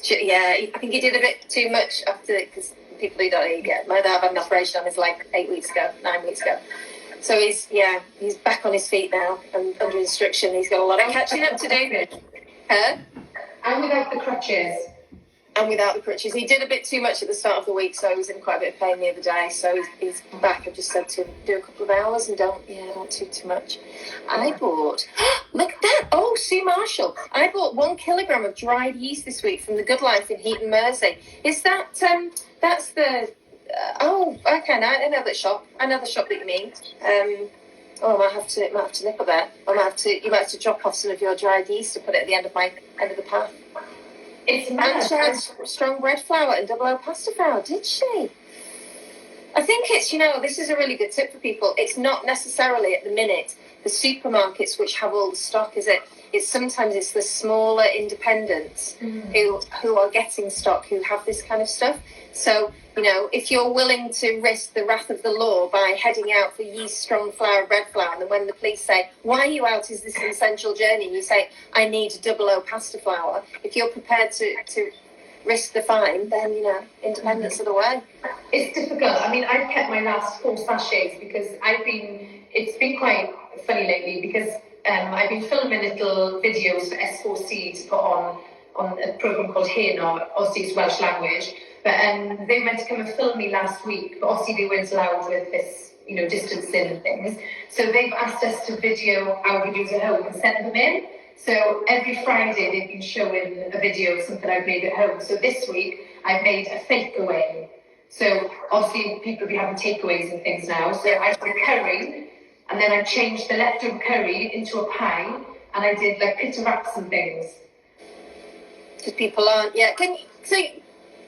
[SPEAKER 1] think he did a bit too much after, because people who don't get, my dad had an operation on his leg 9 weeks ago. So he's back on his feet now and under instruction. He's got a lot of catching up to do. Huh?
[SPEAKER 2] And without the crutches.
[SPEAKER 1] And without the crutches. He did a bit too much at the start of the week, so he was in quite a bit of pain the other day. So he's back. I've just said to him, do a couple of hours and don't do too much. I bought, look at that. Oh, Sue Marshall. I bought 1 kilogram of dried yeast this week from the Good Life in Heaton, Mersey. Is that, that's the, okay, now I know that shop. I know the shop that you mean. I might have to nip up there. You might have to drop off some of your dried yeast to put it at the end of the path.
[SPEAKER 2] It's
[SPEAKER 1] And she had strong bread flour and double O pasta flour, did she? I think it's, this is a really good tip for people. It's not necessarily at the minute the supermarkets which have all the stock, is it? It's sometimes it's the smaller independents who are getting stock, who have this kind of stuff. So, if you're willing to risk the wrath of the law by heading out for yeast, strong flour, bread flour, and then when the police say, why are you out? Is this an essential journey? And you say, I need double O pasta flour. If you're prepared to risk the fine, then, independents are the way.
[SPEAKER 2] It's difficult. I mean, I've kept my last 4 sachets because it's been quite funny lately because I've been filming little videos for S4C to put on a programme called Heno, obviously it's Welsh language. But they went to come and film me last week, but obviously they weren't allowed with this, distancing and things. So they've asked us to video our videos at home and send them in. So every Friday they've been showing a video of something I've made at home. So this week I've made a fake away. So obviously people will be having takeaways and things now. So I did curry, and then I changed the leftover curry into a pie, and I did like pita wraps and things.
[SPEAKER 1] Because people aren't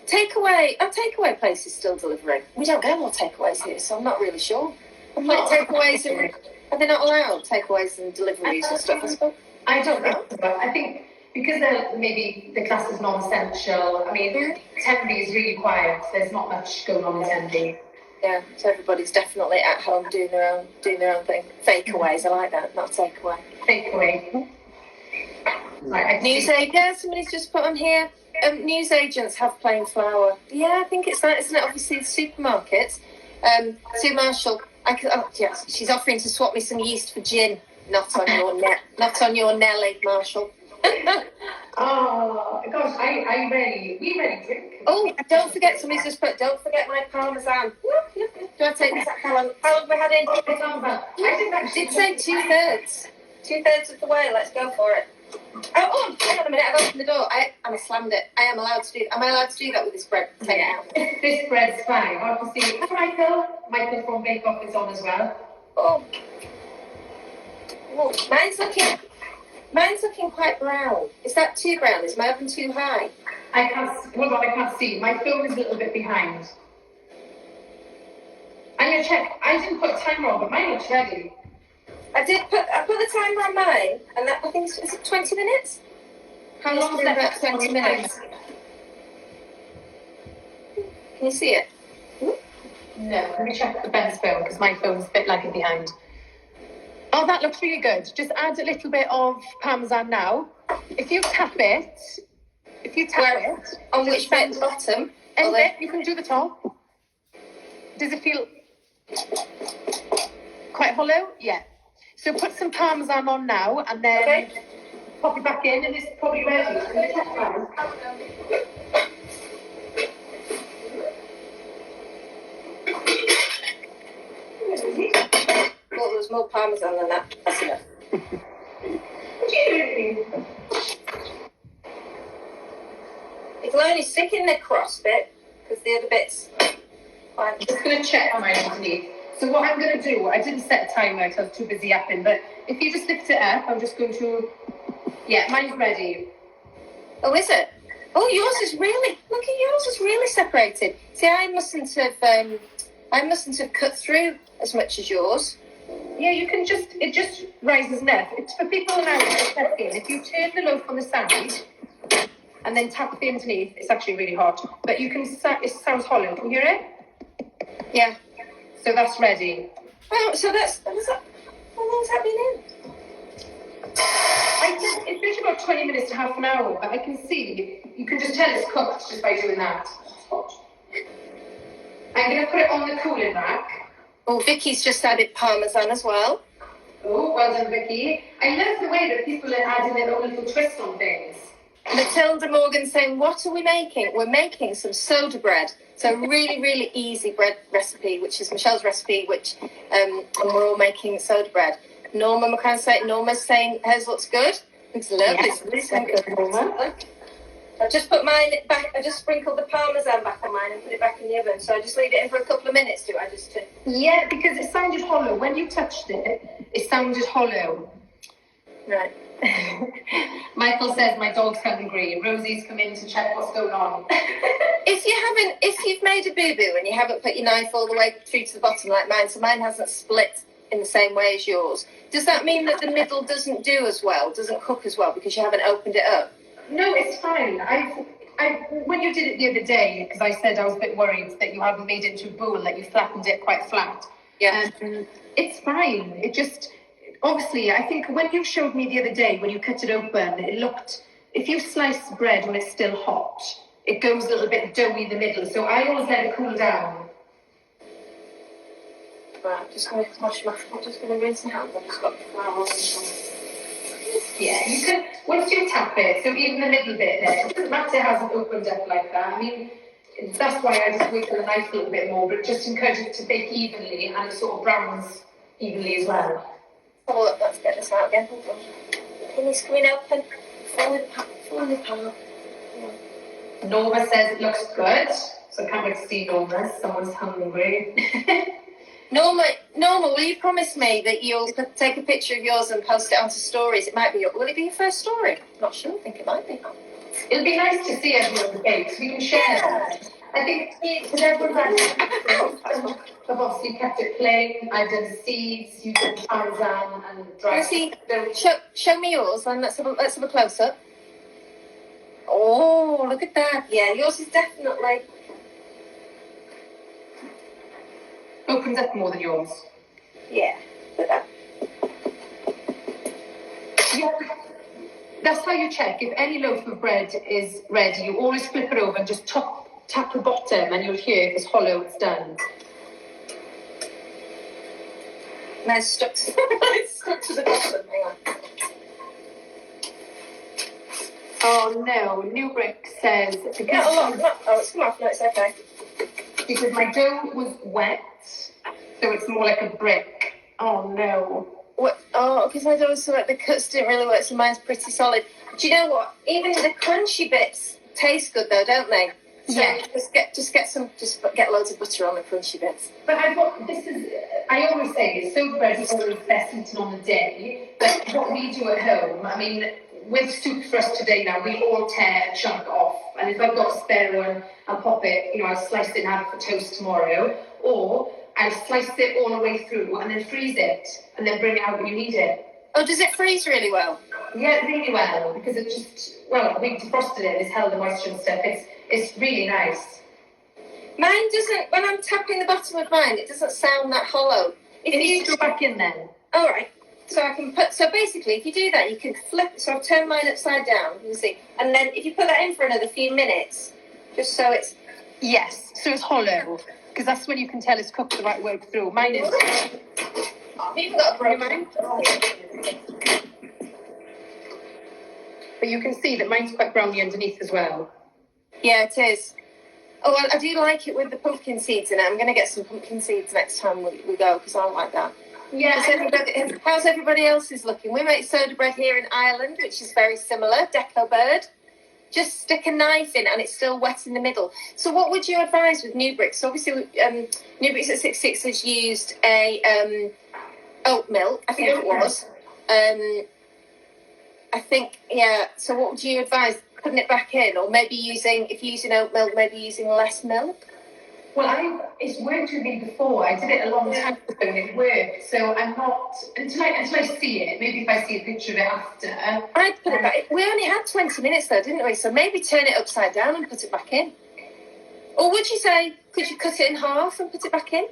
[SPEAKER 1] takeaway place is still delivering. We don't get a lot of takeaways here, so I'm not really sure. Takeaways are they not allowed? Takeaways and deliveries and stuff, I suppose.
[SPEAKER 2] I don't know. I think because maybe the class is non-essential. I mean, Tenby is really quiet. There's not much going on in Tenby.
[SPEAKER 1] Yeah, so everybody's definitely at home doing their own thing. Fakeaways, I like that. Not takeaway.
[SPEAKER 2] Takeaway. Right,
[SPEAKER 1] somebody's just put on here. News agents have plain flour. Yeah, I think it's that, isn't it? Obviously, the supermarkets. Sue Marshall, she's offering to swap me some yeast for gin. Not on your Nelly, Marshall.
[SPEAKER 2] Oh gosh, we really drink.
[SPEAKER 1] Oh, don't forget, somebody's just put, don't forget my parmesan. Do I take this? How long have we had in? I did say 2/3. 2/3 of the way, let's go for it. Oh, hang on a minute, I've opened the door. I slammed it. I am allowed to do that. Am I allowed to do that with this bread? Take it out.
[SPEAKER 2] This bread's fine. Obviously, Michael from Bake Off is on as well.
[SPEAKER 1] Oh, mine's looking quite brown. Is that too brown? Is my oven too high?
[SPEAKER 2] I can't see. My phone is a little bit behind. I'm going to check. I didn't put a timer on, but mine looks ready. I put
[SPEAKER 1] the timer on mine, and that, I think, is it 20 minutes?
[SPEAKER 2] How long is that?
[SPEAKER 1] About 20 minutes. Can you see it?
[SPEAKER 2] No, let me check Ben's phone, because my phone's a bit lagging behind. Oh, that looks really good. Just add a little bit of parmesan now. If you tap it,
[SPEAKER 1] on which bit? Bottom?
[SPEAKER 2] And then you can do the top. Does it feel quite hollow? Yeah. So put some parmesan on now, and then pop it back in, and it's probably ready.
[SPEAKER 1] Well, there's more parmesan than that. That's enough. It'll only stick in the cross bit, because the other bits...
[SPEAKER 2] I'm just going to check mine underneath. So what I'm going to do, I didn't set a timer because I was too busy yapping, but if you just lift it up, I'm just going to... Yeah, mine's ready.
[SPEAKER 1] Oh, is it? Oh, yours is really... Look at yours, it's really separated. See, I mustn't have cut through as much as yours.
[SPEAKER 2] Yeah, you can just... It just rises enough. It's for people now checking. If you turn the loaf on the side and then tap the underneath, it's actually really hot. But you can... It sounds hollow. Can you hear it?
[SPEAKER 1] Yeah.
[SPEAKER 2] So that's ready.
[SPEAKER 1] Oh, so that's... How long's that been in?
[SPEAKER 2] It finished about 20 minutes to half an hour, but I can see, you can just tell it's cooked just by doing that. I'm going to put it on the cooling rack.
[SPEAKER 1] Oh, Vicky's just added parmesan as well.
[SPEAKER 2] Oh, well done, Vicky. I love the way that people are adding their own little twist on things.
[SPEAKER 1] Matilda Morgan saying, what are we making? We're making some soda bread. So really, really easy bread recipe, which is Michelle's recipe, and we're all making soda bread. Norma's saying hers looks good. Looks lovely.
[SPEAKER 2] Yes, it's good, Norma.
[SPEAKER 1] I just put mine back. I just sprinkled the parmesan back on mine and put it back in the oven. So I just leave it in for a couple of minutes. Do I just?
[SPEAKER 2] Yeah, because it sounded hollow when you touched it. It sounded hollow.
[SPEAKER 1] Right.
[SPEAKER 2] Michael says my dog's hungry. Rosie's come in to check what's going on.
[SPEAKER 1] If you've made a boo-boo and you haven't put your knife all the way through to the bottom like mine, so mine hasn't split in the same way as yours, does that mean that the middle doesn't do as well, doesn't cook as well because you haven't opened it up?
[SPEAKER 2] No, it's fine. When you did it the other day, because I said I was a bit worried that you hadn't made it into a bowl, that you flattened it quite flat.
[SPEAKER 1] Yeah.
[SPEAKER 2] It's fine. It just, obviously, I think when you showed me the other day, when you cut it open, it looked, if you slice bread when it's still hot, it goes a little bit doughy in the middle. So I always let it cool down.
[SPEAKER 1] Right, I'm just going to wash my, I'm just going to rinse my hands. I've just got the flour on.
[SPEAKER 2] Yeah, you can, once you tap it, so even the middle bit there, it doesn't matter it hasn't opened up like that. I mean, that's why I just wiggle the knife a little bit more, but just encourage it to bake evenly and it sort of browns evenly as well.
[SPEAKER 1] Oh, look, let's get this out again. Hold on. Can you screen open? Fall apart.
[SPEAKER 2] Norma says it looks good, so I can't wait to see Norma. Someone's hungry.
[SPEAKER 1] Norma, will you promise me that you'll take a picture of yours and post it onto stories? It might be will it be your first story? Not sure. I think it might be.
[SPEAKER 2] It'll be nice to see everyone's bakes. We can share that. I think because everyone's I've obviously kept it plain. I've done seeds, you've done parmesan and dry.
[SPEAKER 1] See, show me yours and let's have a close up. Oh, look at that. Yeah, yours is definitely
[SPEAKER 2] Opens up more than yours.
[SPEAKER 1] Yeah.
[SPEAKER 2] Yeah. That's how you check. If any loaf of bread is ready, you always flip it over and just tap the bottom and you'll hear if it's hollow, it's done.
[SPEAKER 1] No, it's stuck to the bottom. Hang on.
[SPEAKER 2] Oh no, New Brick says
[SPEAKER 1] It's come off. No, it's okay.
[SPEAKER 2] Because my dough was wet, so it's more like a brick. Oh no.
[SPEAKER 1] What? Oh, because my dough was so wet, the cuts didn't really work, so mine's pretty solid. Do you know what? Even the crunchy bits taste good though, don't they? So
[SPEAKER 2] yeah.
[SPEAKER 1] Just get loads of butter on the crunchy bits.
[SPEAKER 2] But I always say so bread is always best eaten on the day. But what we do at home, I mean, with soup for us today now, we all tear a chunk off. And if I've got a spare one, I'll pop it, I'll slice it and have it for toast tomorrow. Or I'll slice it all the way through and then freeze it and then bring it out when you need it.
[SPEAKER 1] Oh, does it freeze really well?
[SPEAKER 2] Yeah, really well, because it just, we defrosted it, it's held the moisture and stuff. It's really nice.
[SPEAKER 1] Mine doesn't, when I'm tapping the bottom of mine, it doesn't sound that hollow.
[SPEAKER 2] If you go back in then.
[SPEAKER 1] All right. So so basically, if you do that, you can flip, so I've turned mine upside down, you can see. And then if you put that in for another few minutes, just so it's...
[SPEAKER 2] Yes, so it's hollow, because that's when you can tell it's cooked the right way through. Mine is...
[SPEAKER 1] I've even got a broken
[SPEAKER 2] But you can see that mine's quite browny underneath as well.
[SPEAKER 1] Yeah, it is. Oh, well, I do like it with the pumpkin seeds in it. I'm going to get some pumpkin seeds next time we go, because I like that.
[SPEAKER 2] Yeah.
[SPEAKER 1] How's everybody else's looking? We make soda bread here in Ireland, which is very similar, deco bird. Just stick a knife in and it's still wet in the middle. So what would you advise with New Bricks? Obviously, New Bricks at 66 has used a oat milk, I think it was. I think, yeah, so what would you advise? Putting it back in, or maybe if you're using oat milk, maybe using less milk?
[SPEAKER 2] Well, it's worked with me before. I did it a long time ago and it worked. So I'm not, until I see it, maybe if I see a picture of it after.
[SPEAKER 1] I'd put it back. We only had 20 minutes though, didn't we? So maybe turn it upside down and put it back in. Or would you say, could you cut it in half and put it back in?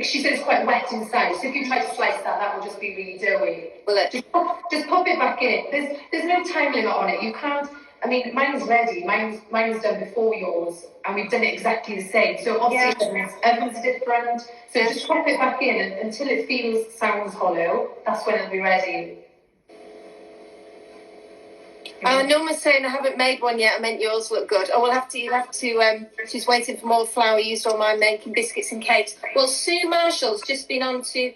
[SPEAKER 2] She says it's quite wet inside, so if you try to slice that will just be really doughy.
[SPEAKER 1] Will it?
[SPEAKER 2] Just pop it back in. There's no time limit on it. You can't. I mean, mine's ready. Mine's done before yours, and we've done it exactly the same. So obviously, Evans different. So just pop it back in, and until it sounds hollow, that's when it'll be ready.
[SPEAKER 1] Norma's saying I haven't made one yet. I meant yours look good. Oh, you have to. She's waiting for more flour used on mine making biscuits and cakes. Well, Sue Marshall's just been on to.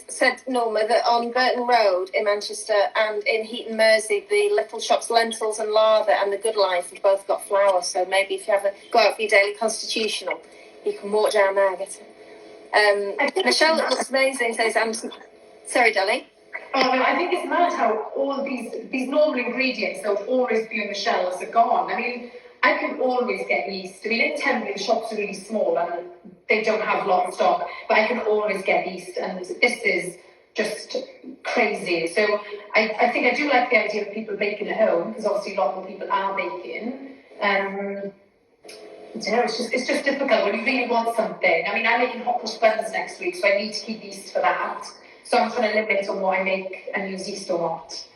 [SPEAKER 1] Said Norma that on Burton Road in Manchester and in Heaton Mersey, the little shops Lentils and Lather and the Good Life have both got flour. So maybe if you go out for your daily constitutional, you can walk down there and get it. Michelle, it looks amazing, says sorry, Dolly.
[SPEAKER 2] Oh, no, I think it's mad how all these normal ingredients that would always be on the shelves are gone. I mean, I can always get yeast. I mean, in Temple, the shops are really small and they don't have a lot of stock, but I can always get yeast, and this is just crazy. So I think I do like the idea of people baking at home, because obviously a lot more people are baking. I don't know, it's just difficult when you really want something. I mean, I'm making hot cross buns next week, so I need to keep yeast for that. So I'm trying to limit on what I make and use yeast or not.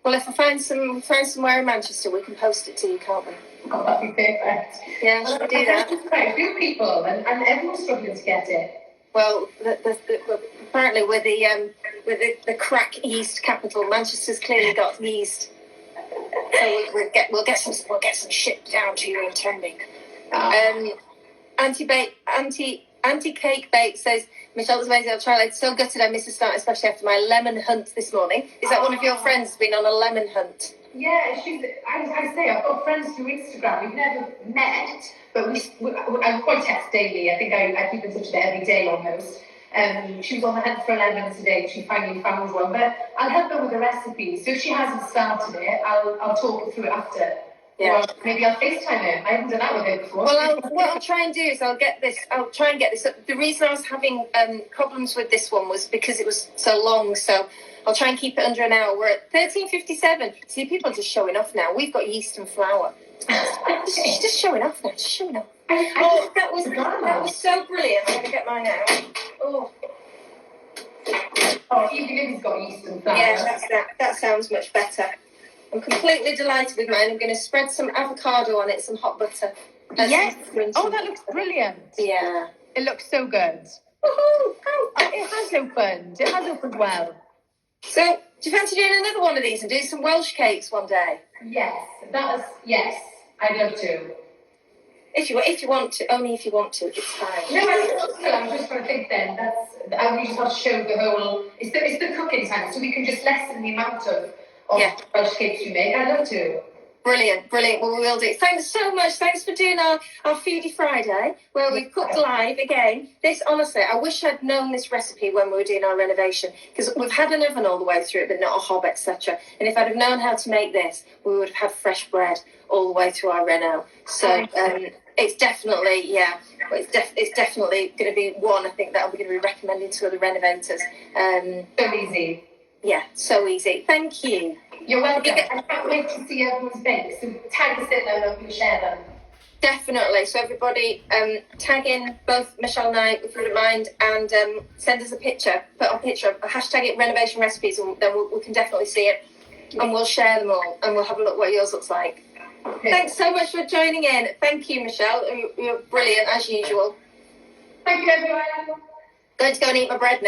[SPEAKER 1] Well, if I find somewhere in Manchester, we can post it to you, can't we?
[SPEAKER 2] Oh, that'd be perfect.
[SPEAKER 1] Yeah, I should do that.
[SPEAKER 2] There's quite a few people, and everyone's struggling to get it.
[SPEAKER 1] Well, apparently with the crack yeast capital, Manchester's clearly got yeast. So we'll get some shipped down to you in Tenby. Anti-cake bake says, Michelle, was amazing. I'll try later. So gutted I missed the start, especially after my lemon hunt this morning. Is that one of your friends has been on a lemon hunt?
[SPEAKER 2] Yeah, I say, I've got friends through Instagram. We've never met, but I quite text daily. I think I keep in touch with her every day almost. She was on the hunt for a lemon today. She finally found one, but I'll help her with the recipe. So if she hasn't started it, I'll talk her through it after. Yeah. Or maybe I'll FaceTime her. I haven't done that with her before.
[SPEAKER 1] Well, what I'll try and do is I'll try and get this. The reason I was having problems with this one was because it was so long. So I'll try and keep it under an hour. We're at 13:57. See, people are just showing off now. We've got yeast and flour. She's just showing off now. Just showing off. That was so brilliant. I'm going to get mine out.
[SPEAKER 2] Oh, even if it's got yeast and flour.
[SPEAKER 1] Yeah, that sounds much better. I'm completely delighted with mine. I'm going to spread some avocado on it, some hot butter.
[SPEAKER 2] Yes. Oh, that looks brilliant.
[SPEAKER 1] Yeah.
[SPEAKER 2] It looks so good.
[SPEAKER 1] Woohoo!
[SPEAKER 2] It has opened. It has opened well.
[SPEAKER 1] So, do you fancy doing another one of these and do some Welsh cakes one day?
[SPEAKER 2] Yes. Yes. I'd love to.
[SPEAKER 1] If you want to, only if you want to, it's fine.
[SPEAKER 2] No, I'm just trying to think then. We just want to show the whole. It's the cooking time, so we can just lessen the amount of Welsh cakes you make. I'd love to.
[SPEAKER 1] Brilliant. Well, we will do. Thanks so much. Thanks for doing our Foodie Friday, where we've cooked live again. This, honestly, I wish I'd known this recipe when we were doing our renovation, because we've had an oven all the way through it, but not a hob, etc. And if I'd have known how to make this, we would have had fresh bread all the way through our reno. So it's definitely, it's definitely going to be one, I think, that I'm going to be recommending to other renovators.
[SPEAKER 2] So easy.
[SPEAKER 1] Yeah, so easy. Thank you.
[SPEAKER 2] You're welcome. I can't wait to see everyone's bakes. So tag us in them and we'll share them.
[SPEAKER 1] Definitely. So everybody tag in both Michelle and I, if you wouldn't mind, and send us a picture. Put a picture, hashtag it renovation recipes, and then we can definitely see it. And we'll share them all, and we'll have a look what yours looks like. Okay. Thanks so much for joining in. Thank you, Michelle. You're brilliant, as usual.
[SPEAKER 2] Thank you, everyone.
[SPEAKER 1] Going to go and eat my bread now.